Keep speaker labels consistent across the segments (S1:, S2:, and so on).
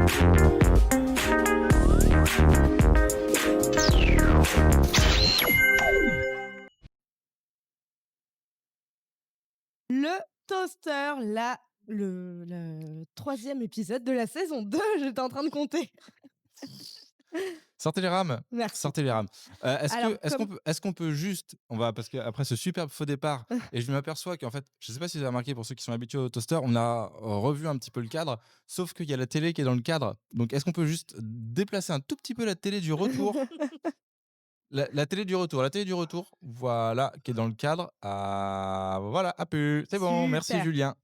S1: Le toaster, le 3e épisode de la saison 2, j'étais en train de compter.
S2: Sortez les rames,
S1: Merci.
S2: sortez les rames. Est-ce
S1: Alors
S2: que est-ce qu'on
S1: comme
S2: peut est-ce qu'on peut juste parce qu'après ce superbe faux départ et je m'aperçois qu'en fait, je sais pas si vous avez remarqué pour ceux qui sont habitués au toaster, on a revu un petit peu le cadre, sauf qu'il y a la télé qui est dans le cadre. Donc est-ce qu'on peut juste déplacer un tout petit peu la télé du retour? La télé du retour, voilà, qui est dans le cadre. Ah voilà, hop, c'est bon, merci
S1: Super.
S2: Julien,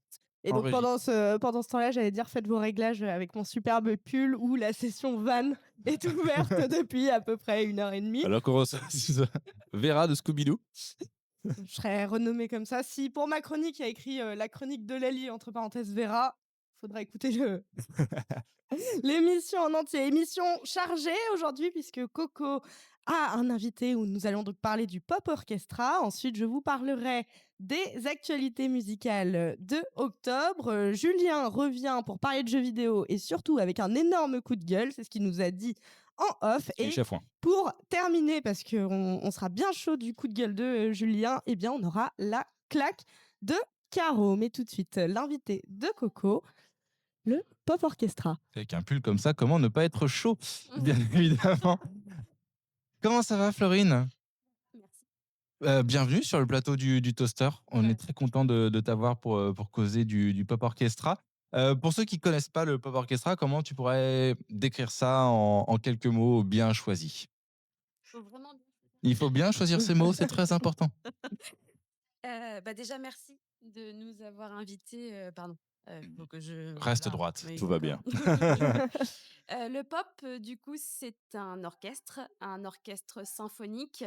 S1: Et
S2: en
S1: donc
S2: régie.
S1: pendant ce temps-là, j'allais dire: «Faites vos réglages, avec mon superbe pull où la session van est ouverte depuis à peu près 1 heure et demie».
S2: Alors qu'on reçoit Vera de Scooby-Doo.
S1: Je serais renommée comme ça. Si pour ma chronique, il y a écrit, la chronique de Lali entre parenthèses Vera, faudra écouter l'émission en entier. Émission chargée aujourd'hui puisque Coco a un invité où nous allons donc parler du Pop Orchestra. Ensuite, je vous parlerai des actualités musicales de octobre. Julien revient pour parler de jeux vidéo et surtout avec un énorme coup de gueule, c'est ce qu'il nous a dit en off.
S2: Et
S1: Et
S2: chef
S1: pour terminer, parce qu'on sera bien chaud du coup de gueule de Julien, eh bien on aura la claque de Caro. Mais tout de suite, l'invité de Coco, le Pop Orchestra.
S2: Avec un pull comme ça, comment ne pas être chaud? Bien évidemment. Comment ça va, Florine?
S3: Merci.
S2: Bienvenue sur le plateau du Toaster. On est très content de t'avoir pour causer du Pop Orchestra. Pour ceux qui connaissent pas le Pop Orchestra, comment tu pourrais décrire ça en quelques mots bien choisis?
S3: Faut vraiment bien choisir.
S2: Il faut bien choisir ses mots, c'est très important.
S3: Déjà merci de nous avoir invités, pardon, faut que je
S2: Reste
S3: voilà,
S2: droite,
S3: oui,
S2: tout va
S3: d'accord.
S2: bien.
S3: Le pop, du coup, c'est un orchestre symphonique,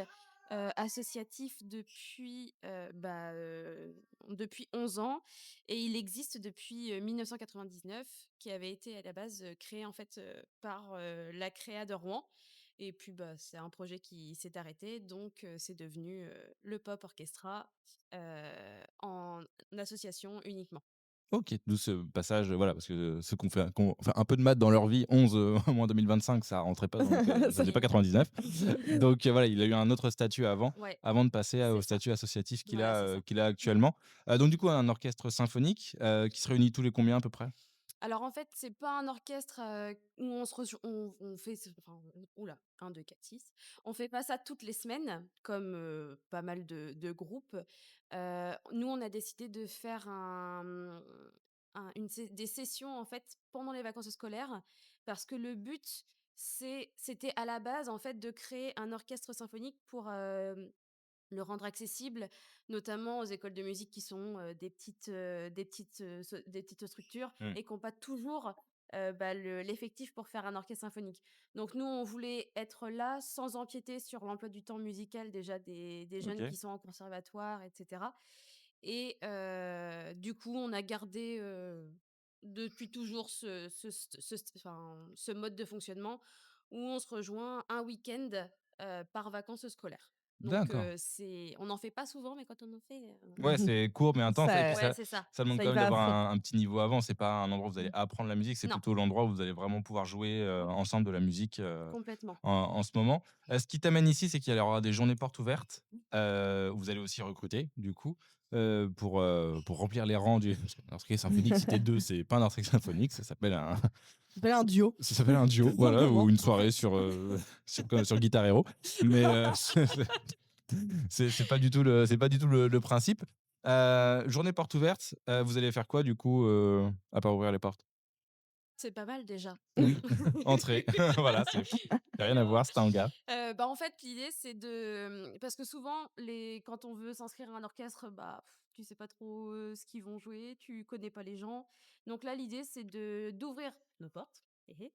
S3: associatif depuis 11 ans et il existe depuis, 1999, qui avait été à la base, créé en fait, par, la Créa de Rouen et puis, c'est un projet qui s'est arrêté donc c'est devenu, le Pop Orchestra, en association uniquement.
S2: OK, d'où ce passage, voilà, parce que ceux qui ont fait un peu de maths dans leur vie, 11 moins 2025, ça rentrait pas dans ça faisait pas 99. Donc voilà, il a eu un autre statut
S3: Ouais,
S2: avant de passer au
S3: c'est ça.
S2: statut associatif
S3: Voilà, c'est ça.
S2: qu'il a actuellement. Donc du coup, un orchestre symphonique, qui se réunit tous les combien à peu près?
S3: Alors en fait, c'est pas un orchestre, où on se rejoint on fait ce enfin, ouh là, 1, 2, 4, 6. On fait pas ça toutes les semaines comme, pas mal de groupes. Nous, on a décidé de faire des sessions en fait pendant les vacances scolaires parce que le but, c'était à la base en fait de créer un orchestre symphonique pour, le rendre accessible, notamment aux écoles de musique qui sont, des petites structures
S2: Mmh.
S3: et qui ont pas toujours, l'effectif pour faire un orchestre symphonique. Donc nous, on voulait être là sans empiéter sur l'emploi du temps musical déjà des jeunes
S2: OK.
S3: qui sont en conservatoire et cetera et du coup, on a gardé, depuis toujours ce mode de fonctionnement où on se rejoint un week-end, par vacances scolaires. Donc
S2: D'accord.
S3: on n'en fait pas souvent, mais quand on en fait,
S2: Ouais, c'est court mais intense et puis
S1: Ça,
S3: ouais, c'est ça.
S2: ça demande
S1: ça
S2: quand
S1: y
S2: même
S1: va à
S2: d'avoir
S1: fond.
S2: un petit niveau avant. C'est pas un endroit où vous allez apprendre la musique, c'est
S3: Non,
S2: plutôt l'endroit où vous allez vraiment pouvoir jouer, ensemble de la musique,
S3: complètement.
S2: en ce moment. Ce qui t'amène ici, c'est qu'il y aura des journées portes ouvertes, où vous allez aussi recruter du coup, pour remplir les rangs du orchestre symphonique. Si tu 2, c'est pas un orchestre symphonique, ça s'appelle un
S1: Ça s'appelle un duo,
S2: ça s'appelle un duo,
S1: tout
S2: voilà, ou
S1: simplement.
S2: une soirée sur Guitar Hero. Mais, c'est pas du tout le principe. Journée porte ouverte, vous allez faire quoi du coup, à part ouvrir les portes?
S3: C'est pas mal déjà.
S2: Oui, entrer, voilà, c'est y a rien à voir, c'est un gars.
S3: En fait, l'idée, c'est parce que souvent, quand on veut s'inscrire à un orchestre, tu sais pas trop, ce qu'ils vont jouer, tu connais pas les gens. Donc là, l'idée, c'est d'ouvrir nos portes, hé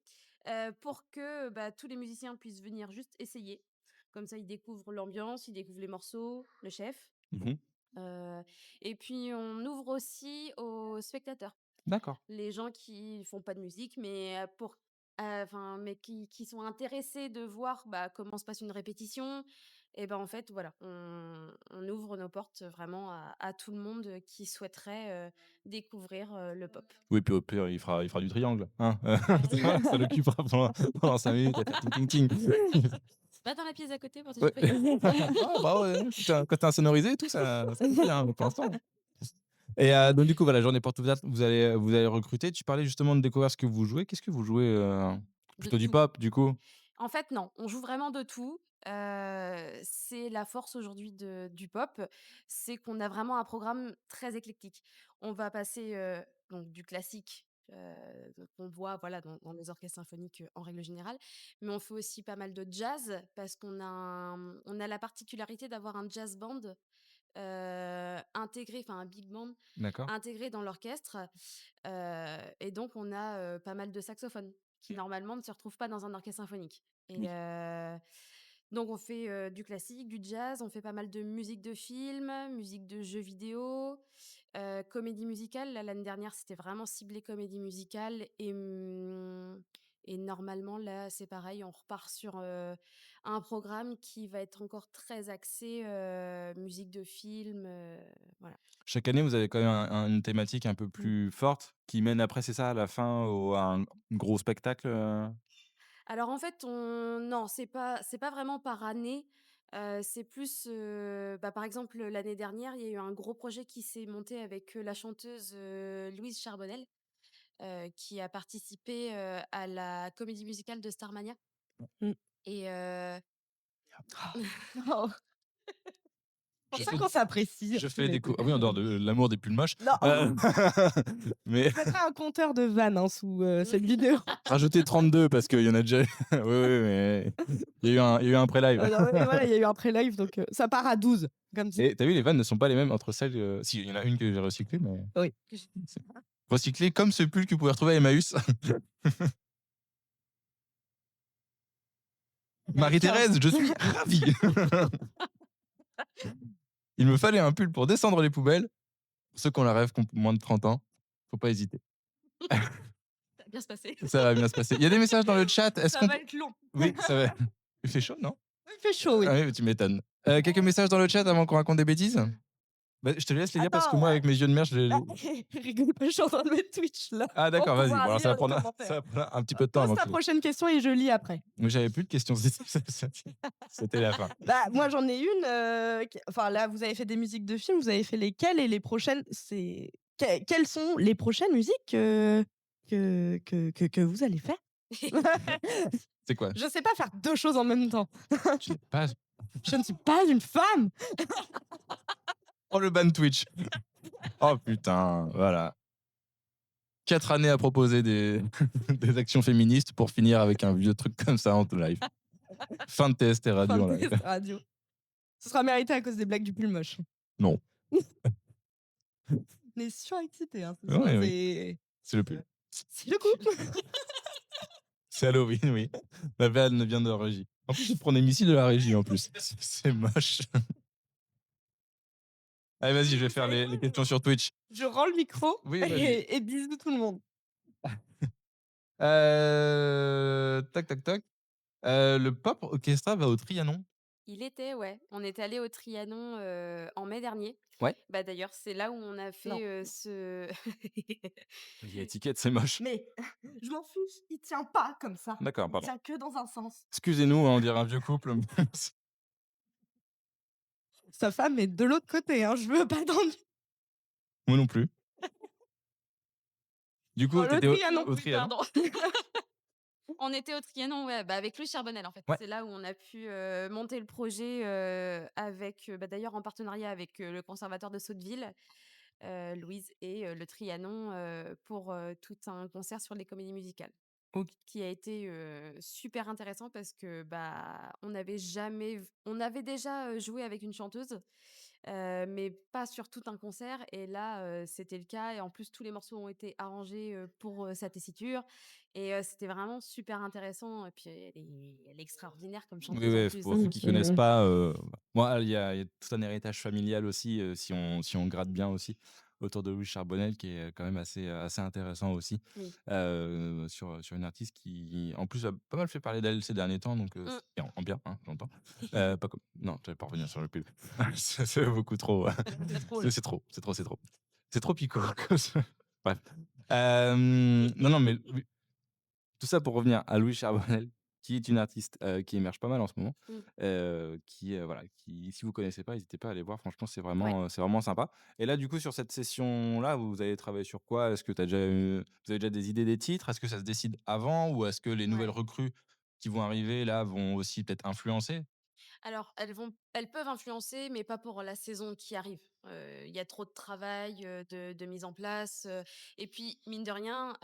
S3: pour que, tous les musiciens puissent venir juste essayer. Comme ça, ils découvrent l'ambiance, ils découvrent les morceaux, le chef,
S2: Mmh.
S3: heu et puis on ouvre aussi aux spectateurs.
S2: D'accord.
S3: Les gens qui font pas de musique, mais mais qui sont intéressés de voir, comment se passe une répétition et ben, en fait, voilà, on ouvre nos portes vraiment à tout le monde, qui souhaiterait, découvrir, le pop.
S2: Oui, puis au pire, il fera du triangle, hein? Tu vois? Ça l'occupera pendant 5 minutes à faire ting ting ting.
S3: Va dans la pièce d'à côté pour te
S2: Ouais.
S3: faire plaisir.
S2: Ah bah, ouais, quand tu as insonorisé et tout, ça fait bien, pour l'instant. Et donc du coup, voilà, journée porte ouverte, vous allez recruter. Tu parlais justement de découvrir ce que vous jouez. Qu'est-ce que vous jouez,
S3: De
S2: plutôt du
S3: tout.
S2: pop, du coup?
S3: En fait, non, on joue vraiment de tout. C'est la force aujourd'hui du pop, c'est qu'on a vraiment un programme très éclectique. On va passer, donc du classique, qu'on voit, voilà, dans les orchestres symphoniques, en règle générale, mais on fait aussi pas mal de jazz parce on a la particularité d'avoir un jazz band, intégré, enfin un big band
S2: D'accord.
S3: intégré dans l'orchestre, et donc on a, pas mal de saxophones qui
S2: OK.
S3: normalement ne se retrouvent pas dans un orchestre symphonique et
S2: Oui.
S3: donc on fait, du classique, du jazz, on fait pas mal de musique de film, musique de jeux vidéo, comédie musicale. Là, l'année dernière, c'était vraiment ciblé comédie musicale et normalement, là, c'est pareil, on repart sur, un programme qui va être encore très axé, musique de film, voilà.
S2: Chaque année, vous avez quand même une thématique un peu
S3: Mmh.
S2: plus forte qui mène après, c'est ça, à la fin à un gros spectacle,
S3: Alors en fait, on non, c'est pas vraiment par année, c'est plus, bah, par exemple, l'année dernière, il y a eu un gros projet qui s'est monté avec, la chanteuse, Louise Charbonnel, qui a participé, à la comédie musicale de Starmania
S1: Mmh.
S3: et
S1: Oh, pour
S2: Je
S1: ça
S2: fais
S1: qu'on s'apprécie
S2: je
S1: tous
S2: fais
S1: les
S2: des
S1: 2.
S2: coups, ah oui, en dehors de l'amour des pulls moches,
S1: Non,
S2: mais
S1: je mettrai un compteur de vannes, hein, sous, cette vidéo.
S2: rajouter 32 parce qu'il y en a déjà oui, oui, mais il y a eu un pré-live.
S1: Non, mais voilà, il y a eu un pré-live, donc ça part à 12, comme ça.
S2: Et tu as vu, les vannes ne sont pas les mêmes entre celles, si, il y en a une que j'ai recyclée, mais
S1: Oui.
S2: c'est recyclée comme ce pull que vous pouvez retrouver à Emmaüs.
S1: Il y a 15.
S2: Marie-Thérèse, je suis ravi. Il me fallait un pull pour descendre les poubelles. Pour ceux qui ont la rêve, qui ont moins de 30 ans, faut pas hésiter.
S3: Ça va bien se passer.
S2: Ça va bien se passer. Il y a des messages dans le chat. Est-ce
S3: Ça
S2: qu'on
S3: va
S2: peut...
S3: être long.
S2: Oui, ça va. Il fait chaud, non?
S1: Il fait chaud, oui.
S2: Ah oui, tu m'étonnes. Quelques messages dans le chat avant qu'on raconte des bêtises? Bah, je te laisse les dire parce que
S1: Attends,
S2: moi, avec mes yeux de mère,
S1: bah, rigole pas, je suis en train de mettre Twitch, là,
S2: Ah
S1: pour
S2: d'accord, vas-y. Bon,
S1: pouvoir
S2: alors ça
S1: lire
S2: va
S1: les
S2: prendre
S1: commentaires.
S2: ça va prendre un petit peu de temps
S1: Pose
S2: avant
S1: ta
S2: que...
S1: prochaine question et je lis après.
S2: Mais j'avais plus de questions. C'était la fin.
S1: Bah, moi, j'en ai une, enfin, là, vous avez fait des musiques de films, vous avez fait lesquelles et les prochaines, c'est quelles sont les prochaines musiques, que vous allez faire?
S2: C'est quoi?
S1: Je sais pas faire 2 choses en même temps.
S2: Tu n'es pas...
S1: Je ne suis pas une femme!
S2: Oh, le ban Twitch. Oh putain, voilà. 4 années à proposer des des actions féministes pour finir avec un vieux truc comme ça en live. Fin de TST
S1: Fin
S2: radio
S1: de
S2: en live.
S1: test radio. Ce sera mérité à cause des blagues du pull moche.
S2: Non.
S1: On est surexcités, hein, ce soir,
S2: Oui, oui, c'est le pull.
S1: c'est le coup.
S2: C'est Halloween, oui. La vanne vient de la régie. En plus, je prends des missiles de la régie en plus. C'est moche. Allez, vas-y, je vais faire les questions sur Twitch.
S1: Je rends le micro
S2: Oui, vas-y.
S1: et bisous tout le monde.
S2: Tac, tac, tac. Le Pop Orchestra va au Trianon?
S3: Il était, ouais. On est allé au Trianon, en mai dernier.
S2: Ouais.
S3: Bah, d'ailleurs, c'est là où on a
S1: Non.
S3: fait, ce
S2: Il y a étiquette, c'est moche.
S1: Mais je m'en fiche, il tient pas comme ça.
S2: D'accord,
S1: Il
S2: pardon.
S1: tient que dans un sens.
S2: Excusez-nous, hein, on dirait un vieux couple.
S1: Sa femme est de l'autre côté, hein, je veux pas d'ennui.
S2: Moi non plus. Du coup,
S1: Oh, le
S2: t'étais
S1: Trianon.
S2: au Trianon?
S3: Pardon. On était au Trianon, ouais, bah, avec Louis Charbonnel, en fait.
S2: Ouais.
S3: C'est là où on a pu, monter le projet, avec, bah, d'ailleurs en partenariat avec, le conservatoire de Sotteville, Louise et le Trianon, pour, tout un concert sur les comédies musicales.
S2: OK.
S3: Qui a été, super intéressant parce que, bah, on avait déjà, joué avec une chanteuse, mais pas sur tout un concert et là, c'était le cas et en plus tous les morceaux ont été arrangés, pour, sa tessiture et c'était vraiment super intéressant et puis elle est extraordinaire comme
S2: Oui,
S3: chanteuse en
S2: oui,
S3: plus
S2: pour ceux
S3: donc
S2: qui connaissent pas, moi, il y a tout un héritage familial aussi, si on gratte bien aussi. autour de Louis Charbonnel qui est quand même assez intéressant aussi,
S3: Oui.
S2: sur une artiste qui, en plus, a pas mal fait parler d'elle ces derniers temps, donc
S3: Mmh.
S2: c'est bien, en bien, hein, j'entends. Pas comme non, j'allais pas revenir sur le pub. C'est beaucoup trop,
S3: C'est trop là.
S2: c'est trop, c'est trop, c'est trop. C'est trop piquant comme ça. Bref. Non, non, mais oui, tout ça pour revenir à Louis Charbonnel, qui est une artiste, qui émerge pas mal en ce moment,
S3: Mmh.
S2: voilà, qui si vous connaissez pas, n'hésitez pas à aller voir, franchement,
S3: Ouais.
S2: c'est vraiment sympa. Et là, du coup, sur cette session-là, vous avez travaillé sur quoi? Est-ce que vous avez déjà des idées des titres? Est-ce que ça se décide avant ou est-ce que les nouvelles
S3: Ouais.
S2: recrues qui vont arriver là, vont aussi peut-être influencer?
S3: Alors, elles peuvent influencer, mais pas pour la saison qui arrive. Il y a trop de travail, de mise en place, et puis mine de rien,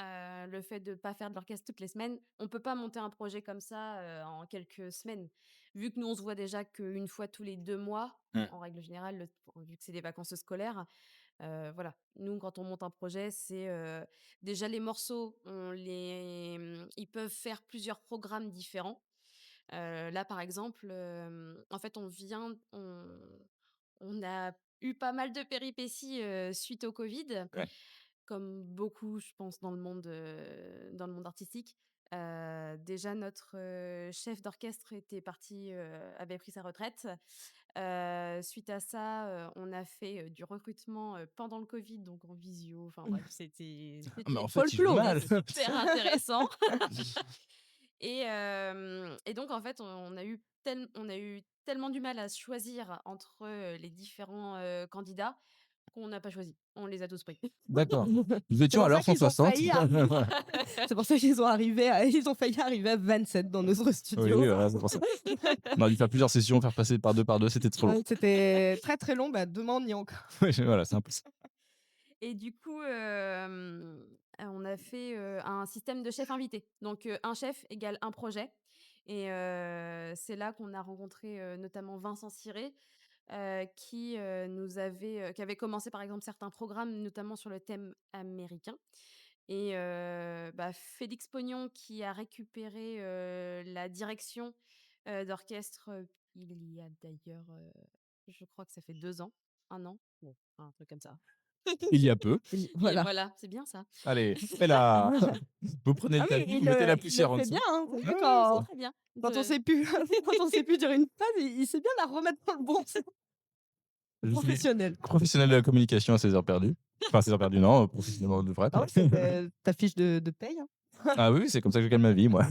S3: le fait de pas faire de l'orchestre toutes les semaines, on peut pas monter un projet comme ça, en quelques semaines. Vu que nous, on se voit déjà qu'une fois tous les 2 mois,
S2: Mmh.
S3: en règle générale, vu que c'est des vacances scolaires, voilà. Nous, quand on monte un projet, c'est, déjà les morceaux, ils peuvent faire plusieurs programmes différents. Là, par exemple, en fait, on a eu pas mal de péripéties, suite au covid,
S2: Ouais.
S3: comme beaucoup, je pense, dans le monde artistique. Déjà notre, chef d'orchestre avait pris sa retraite. Suite à ça, on a fait, du recrutement, pendant le covid, donc en visio, enfin bref, c'était
S2: Ah mais
S3: c'était
S2: en fait, il joue
S1: Folklore.
S2: mal.
S3: super intéressant. Et donc en fait, on a eu tellement du mal à choisir entre, les différents, candidats qu'on n'a pas choisi. On les a tous pris.
S2: D'accord. Nous
S1: C'est
S2: étions
S1: pour
S2: à
S1: ça
S2: l'heure
S1: qu'ils ont
S2: 160.
S1: failli arriver. C'est pour ça ils ont failli arriver à 27 dans notre
S2: Oui,
S1: studio.
S2: voilà, c'est pour ça. On aurait dû faire plusieurs sessions, faire passer par 2, c'était trop long.
S1: Ouais, c'était très, très long. Bah, demain, on y est encore.
S2: Ouais, voilà, c'est un peu ça.
S3: Et du coup, on a fait, un système de chef invité. Donc, un chef égale un projet. Et c'est là qu'on a rencontré, notamment Vincent Ciré, qui avait commencé, par exemple, certains programmes, notamment sur le thème américain. Et bah, Félix Pognon qui a récupéré, la direction, d'orchestre, il y a d'ailleurs, je crois que ça fait 2 ans, 1 an, bon, un truc comme ça.
S2: Il y a peu.
S3: Et
S1: Voilà.
S3: voilà, c'est bien ça.
S2: Allez, et là, vous prenez
S1: Ah
S2: le
S1: oui,
S2: tapis, vous mettez la
S1: il le
S2: poussière en
S1: fait bien,
S2: dessous.
S1: hein.
S3: Oui,
S1: C'est vrai
S3: oui, c'est
S1: quand
S3: très bien.
S1: quand on
S3: Je
S1: sait plus quand on sait plus dire une phrase, il sait bien la remettre dans le bon sens.
S2: Je suis
S1: Professionnel.
S2: professionnel de la communication à ses heures perdues. Enfin, à ses heures perdues, non, professionnellement de vrai.
S1: Ah ouais, c'était ta fiche de paye, hein.
S2: Ah oui, oui, c'est comme ça que je gagne ma vie, moi.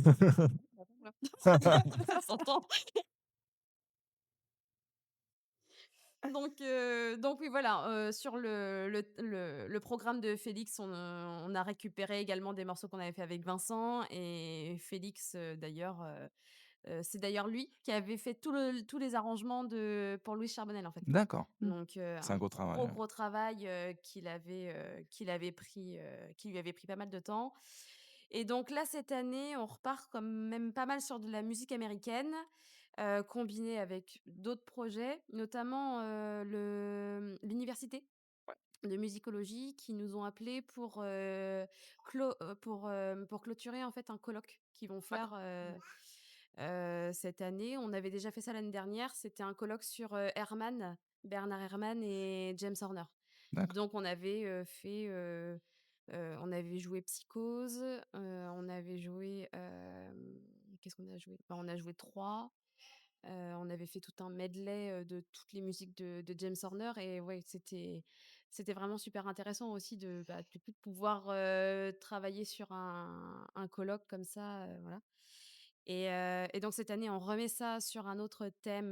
S3: ça s'entend. Donc oui, voilà, sur le programme de Félix, on a récupéré également des morceaux qu'on avait fait avec Vincent. Et Félix, d'ailleurs, c'est d'ailleurs lui qui avait fait tous les arrangements pour Louis Charbonnel, en fait.
S2: D'accord.
S1: Mmh.
S3: Donc,
S2: C'est un
S3: un
S2: gros travail,
S3: gros,
S2: ouais.
S3: gros travail, qui lui avait pris pas mal de temps. Et donc là, cette année, on repart quand même pas mal sur de la musique américaine, combinée avec d'autres projets, notamment, l'université de musicologie qui nous ont appelés pour clôturer, en fait, un colloque qu'ils vont faire, cette année. On avait déjà fait ça l'année dernière, c'était un colloque sur, Bernard Herrmann et James Horner.
S2: D'accord.
S3: Donc on avait joué Psychose, on avait joué, qu'est-ce qu'on a joué? Bah, on a joué 3. On avait fait tout un medley, de toutes les musiques de James Horner. Et ouais, c'était vraiment super intéressant aussi du coup, de pouvoir, travailler sur un colloque comme ça, voilà. Et donc cette année, on remet ça sur un autre thème,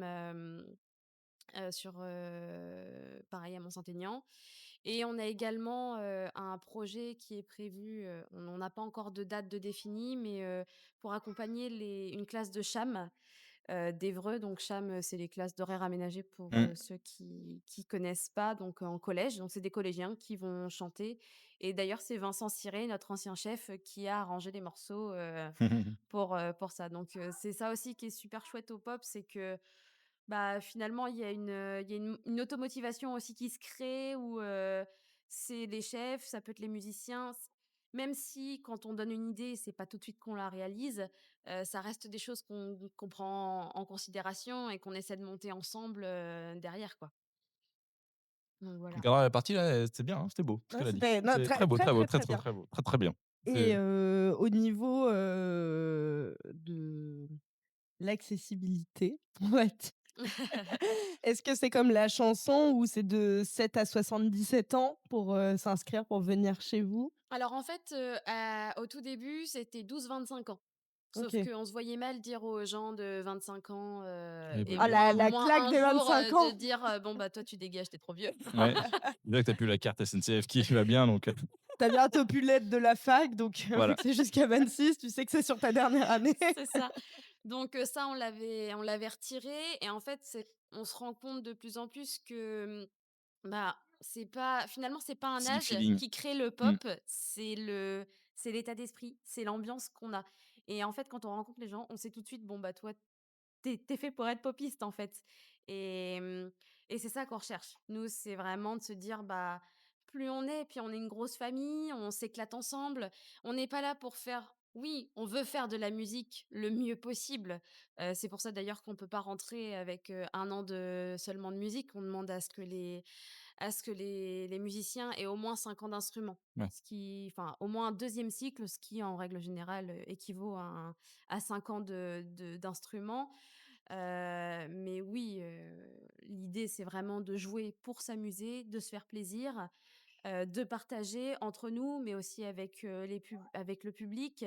S3: pareil à Mont-Saint-Aignan. Et on a également, un projet qui est prévu, on n'a pas encore de date de définie, mais pour accompagner une classe de cham, d'Évreux. Donc cham, c'est les classes d'horaires aménagés pour,
S2: Mmh.
S3: ceux qui connaissent pas, donc en collège. Donc c'est des collégiens qui vont chanter. Et d'ailleurs, c'est Vincent Ciré, notre ancien chef, qui a arrangé les morceaux, pour ça. Donc c'est ça aussi qui est super chouette au pop, c'est que bah, finalement, il y a une automotivation aussi qui se crée où, c'est les chefs, ça peut être les musiciens. Même si quand on donne une idée, c'est pas tout de suite qu'on la réalise, ça reste des choses qu'on prend en considération et qu'on essaie de monter ensemble, derrière, quoi. Donc
S2: Le
S3: voilà.
S2: cadrage de la partie là, c'était bien, hein, c'était beau ce
S1: Non,
S2: qu'elle a dit.
S1: c'était non,
S2: C'est
S1: très,
S2: très beau,
S1: très,
S2: très beau,
S1: très,
S2: très,
S1: très
S2: très,
S1: bien.
S2: très beau, très, très bien.
S1: Et
S2: C'est
S1: au niveau, de l'accessibilité, on va dire, est-ce que c'est comme la chanson où c'est de 7 à 77 ans pour, s'inscrire, pour venir chez vous?
S3: Alors en fait, au tout début, c'était 12-25 ans. Sauf
S1: OK.
S3: qu'on se voyait mal dire aux gens de 25 ans,
S2: elle
S3: et
S2: évolue
S1: Ah
S2: vite.
S1: la
S3: moins
S1: claque
S3: un
S1: des
S3: jour,
S1: 25
S3: de
S1: ans!
S3: dire, «Bon, bah, toi, tu dégages, tu trop vieux».
S2: Ouais, déjà que tu plus la carte SNCF qui va bien donc
S1: Tu bientôt plus l'aide de la fac, donc vu
S2: voilà.
S1: que c'est jusqu'à 26, tu sais que c'est sur ta dernière année.
S3: C'est ça. Donc ça, on l'avait retiré et en fait, on se rend compte de plus en plus que, bah, c'est pas un
S2: C'est le
S3: âge
S2: feeling.
S3: qui crée le
S2: Mmh.
S3: pop, c'est l'état d'esprit, c'est l'ambiance qu'on a et en fait, quand on rencontre les gens, on sait tout de suite: «Bon, bah, toi, t'es fait pour être popiste, en fait» et et c'est ça qu'on recherche. Nous, c'est vraiment de se dire, bah, plus on est puis on est une grosse famille, on s'éclate ensemble. On n'est pas là pour faire oui, on veut faire de la musique le mieux possible. C'est pour ça d'ailleurs qu'on peut pas rentrer avec, 1 an de seulement de musique. On demande à ce que les musiciens aient au moins 5 ans d'instrument.
S2: Ouais.
S3: Ce qui enfin, au moins un deuxième cycle, ce qui en règle générale, équivaut à 5 ans d'instrument. Mais oui, l'idée, c'est vraiment de jouer pour s'amuser, de se faire plaisir, de partager entre nous, mais aussi avec le public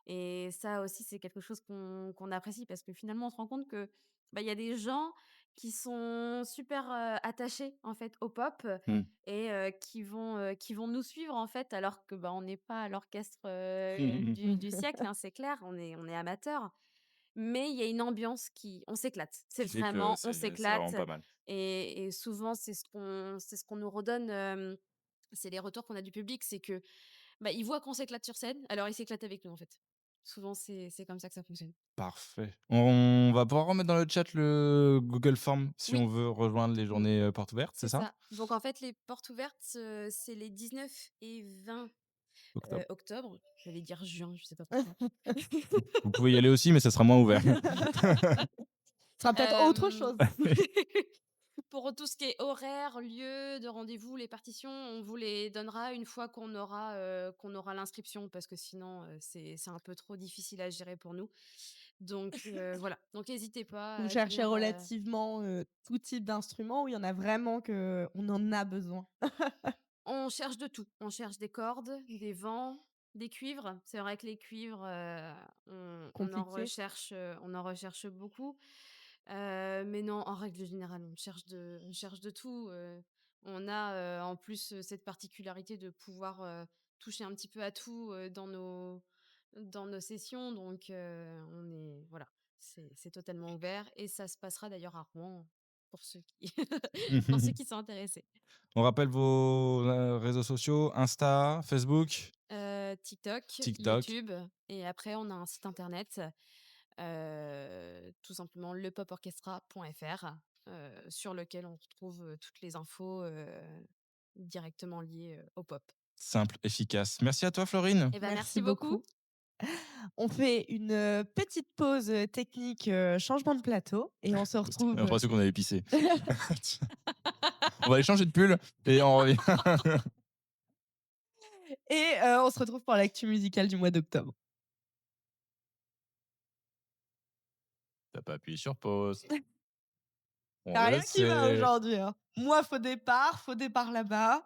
S3: et ça aussi, c'est quelque chose qu'on apprécie parce que finalement, on se rend compte que, bah, il y a des gens qui sont super, attachés, en fait, au pop
S2: Mmh.
S3: et qui vont nous suivre, en fait, alors que, bah, on n'est pas l'orchestre, du siècle, hein, c'est clair, on est amateurs. Mais il y a une ambiance qui on s'éclate. C'est
S2: Qui fait que
S3: vraiment on
S2: c'est vraiment
S3: s'éclate
S2: pas mal.
S3: et souvent c'est ce qu'on nous redonne, c'est les retours qu'on a du public, c'est que, bah, ils voient qu'on s'éclate sur scène, alors ils s'éclatent avec nous, en fait. Souvent c'est comme ça que ça fonctionne.
S2: Parfait. On va pouvoir remettre dans le chat le Google Form si on
S3: Oui,
S2: veut rejoindre les
S3: mmh,
S2: journées, portes ouvertes, c'est
S3: c'est
S2: ça?
S3: ça. Donc en fait, les portes ouvertes, c'est les 19 et 20,
S2: Octobre.
S3: octobre. J'allais dire juin, je sais pas pourquoi.
S2: Vous pouvez y aller aussi, mais ça sera moins ouvert.
S1: Ce sera peut-être autre
S3: Hem,
S1: chose.
S3: pour tout ce qui est horaire, lieu de rendez-vous, les partitions, on vous les donnera une fois qu'on aura l'inscription parce que sinon, c'est un peu trop difficile à gérer pour nous. Donc voilà, donc n'hésitez pas
S1: Vous
S3: à
S1: cherchez
S3: venir,
S1: relativement, tout type d'instrument ou il y en a vraiment qu'on en a besoin?
S3: on cherche de tout. On cherche des cordes, des vents, des cuivres. C'est vrai que les cuivres,
S1: Compliqué?
S3: on en recherche beaucoup. Mais non, en règle générale, on cherche de tout. On a, en plus, cette particularité de pouvoir, toucher un petit peu à tout, dans nos sessions. Donc, on est voilà, c'est totalement ouvert et ça se passera d'ailleurs à Rouen pour ceux qui pour ceux qui sont intéressés.
S2: On rappelle vos, réseaux sociaux, Insta, Facebook,
S3: TikTok,
S2: TikTok.
S3: YouTube et après on a un site internet, tout simplement lepoporchestra.fr, sur lequel on retrouve, toutes les infos, directement liées, au pop.
S2: Simple, efficace. Merci à toi Florine.
S3: Et ben
S1: Merci
S3: merci beaucoup.
S1: beaucoup. On fait une, petite pause, technique, changement de plateau et on se
S2: J'ai
S1: retrouve,
S2: l'impression qu'on avait pissé. On va aller changer de pull et on revient.
S1: on se retrouve pour l'actu musicale du mois d'octobre.
S2: Tu pas appuyé sur pause.
S1: Y
S2: On
S1: a
S2: le
S1: rien qui va
S2: sait.
S1: aujourd'hui, hein. Moi, faux départ là-bas.